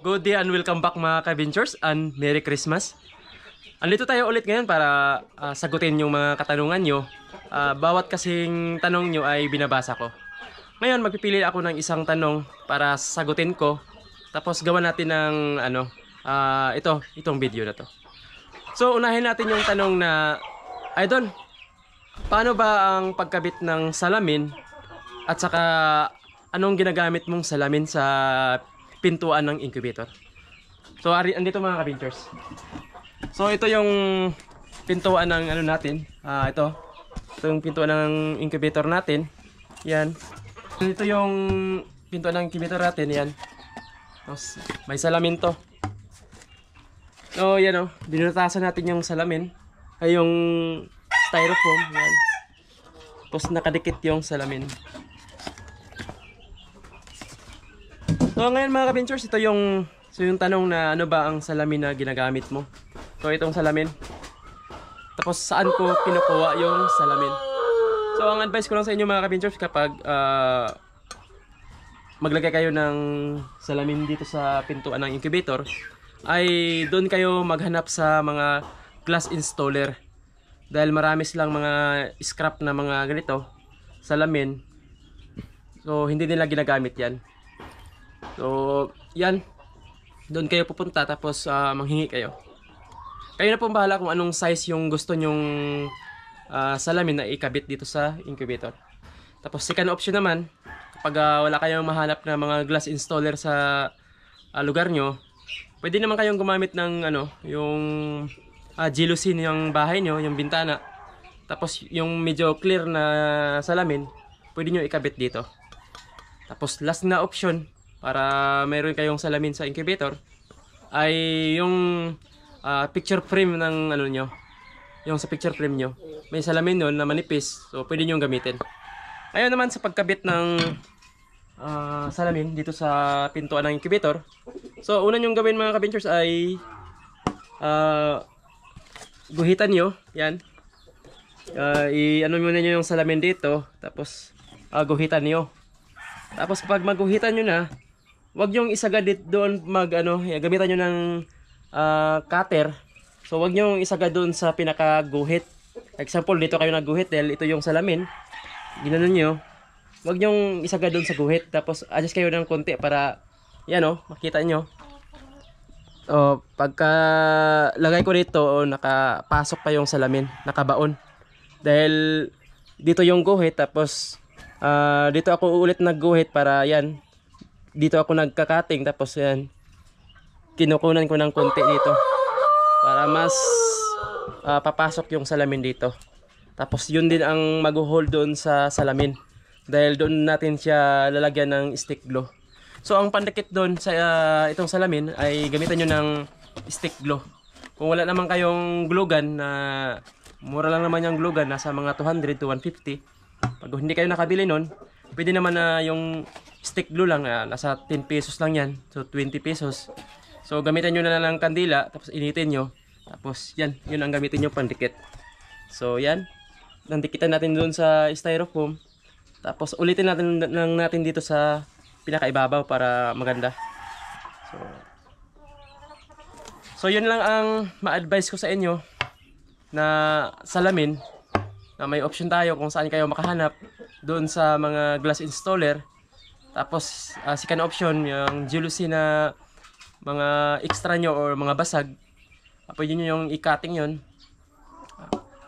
Good day and welcome back mga ka-ventures and Merry Christmas. Andito tayo ulit ngayon para sagutin yung mga katanungan nyo. Bawat kasing tanong nyo ay binabasa ko. Ngayon magpipili ako ng isang tanong para sagutin ko. Tapos gawa natin ng itong video na to. So unahin natin yung tanong na, Idol, paano ba ang pagkabit ng salamin at saka anong ginagamit mong salamin sa pintuan ng incubator? So andito mga ka-ventures. So ito yung pintuan ng natin. Ito yung pintuan ng incubator natin. Yan. Ito yung pintuan ng incubator natin. Yan. Tapos, may salamin to. So yan o. Binutasan natin yung salamin. Ay yung styrofoam. Yan. Tapos nakadikit yung salamin. So ngayon mga ka-ventures, ito yung tanong na ano ba ang salamin na ginagamit mo. So itong salamin. Tapos saan ko kinukuha yung salamin. So ang advice ko lang sa inyo mga ka-ventures, kapag maglagay kayo ng salamin dito sa pintuan ng incubator, ay doon kayo maghanap sa mga glass installer. Dahil marami silang mga scrap na mga ganito, salamin. So hindi nila ginagamit yan. So, yan. Doon kayo pupunta tapos manghingi kayo. Kayo na pong bahala kung anong size yung gusto nyong salamin na ikabit dito sa incubator. Tapos, second option naman, kapag wala kayong mahanap na mga glass installer sa lugar nyo, pwede naman kayong gumamit ng yung gelusin yung bahay nyo, yung bintana. Tapos, yung medyo clear na salamin, pwede nyo ikabit dito. Tapos, last na option, para mayroon kayong salamin sa incubator, ay yung picture frame ng nyo, yung sa picture frame nyo may salamin nun na manipis, so pwede nyo gamitin. Ayun naman sa pagkabit ng salamin dito sa pintuan ng incubator. So una nyong gawin mga ka-ventures ay guhitan nyo yan, muna nyo yung salamin dito, tapos guhitan nyo. Tapos pag maguhitan nyo na, wag yung isagad doon gamitan nyo ng cutter. So wag nyo isagad doon sa pinakaguhit. Example, dito kayo nagguhit dahil ito yung salamin. Ginanon nyo. Wag nyo isagad doon sa guhit. Tapos adjust kayo ng konti para makita nyo. Pagka lagay ko dito, nakapasok pa yung salamin, nakabaon. Dahil dito yung guhit, tapos dito ako ulit nagguhit para yan. Dito ako nagkakating, tapos yan, kinukunan ko ng konti dito para mas papasok yung salamin dito. Tapos yun din ang mag-hold doon sa salamin, dahil doon natin siya lalagyan ng stick glue. So ang pandikit doon sa itong salamin ay gamitan nyo ng stick glue. Kung wala naman kayong glue gun, na mura lang naman yung glue gun, nasa mga 200 to 150. Pag hindi kayo nakabili nun, pwede naman na yung stick glue lang, nasa 10 pesos lang yan. So 20 pesos. So gamitan nyo na lang ng kandila, tapos initin nyo. Tapos yan, yun ang gamitin nyo pandikit. So yan, nandikitan natin doon sa styrofoam. Tapos ulitin natin dito sa pinakaibabaw para maganda. So yun lang ang ma-advise ko sa inyo na salamin, na may option tayo kung saan kayo makahanap doon sa mga glass installer. Tapos second option, yung jealousy na mga extra nyo or mga basag, pwede nyo yung i-cutting yun.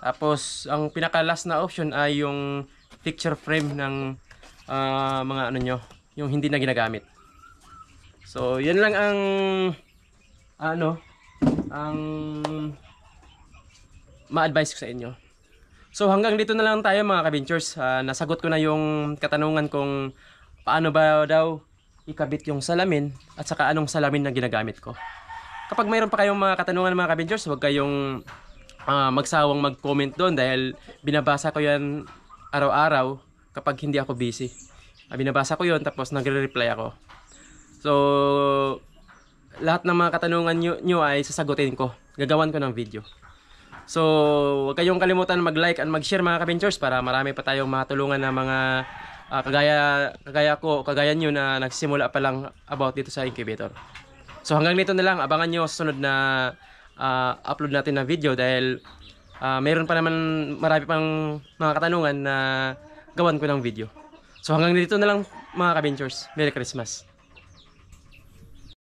Tapos ang pinaka last na option ay yung picture frame ng mga nyo, yung hindi na ginagamit. So yun lang ang ang ma-advise ko sa inyo. So hanggang dito na lang tayo mga ka-ventures. Nasagot ko na yung katanungan kung paano ba daw ikabit yung salamin at saka anong salamin na ginagamit ko. Kapag mayroon pa kayong mga katanungan mga ka-ventures, huwag kayong magsawang mag-comment doon, dahil binabasa ko yan araw-araw kapag hindi ako busy. Binabasa ko yon, tapos nagre-reply ako. So lahat ng mga katanungan nyo ay sasagutin ko. Gagawan ko ng video. So, huwag kayong kalimutan mag-like and mag-share mga ka-ventures para marami pa tayong matulungan na mga kagaya nyo na nagsimula pa lang about dito sa incubator. So hanggang nito na lang, abangan nyo sa sunod na upload natin na video dahil mayroon pa naman marami pang mga katanungan na gawan ko ng video. So hanggang dito na lang mga ka-ventures. Merry Christmas!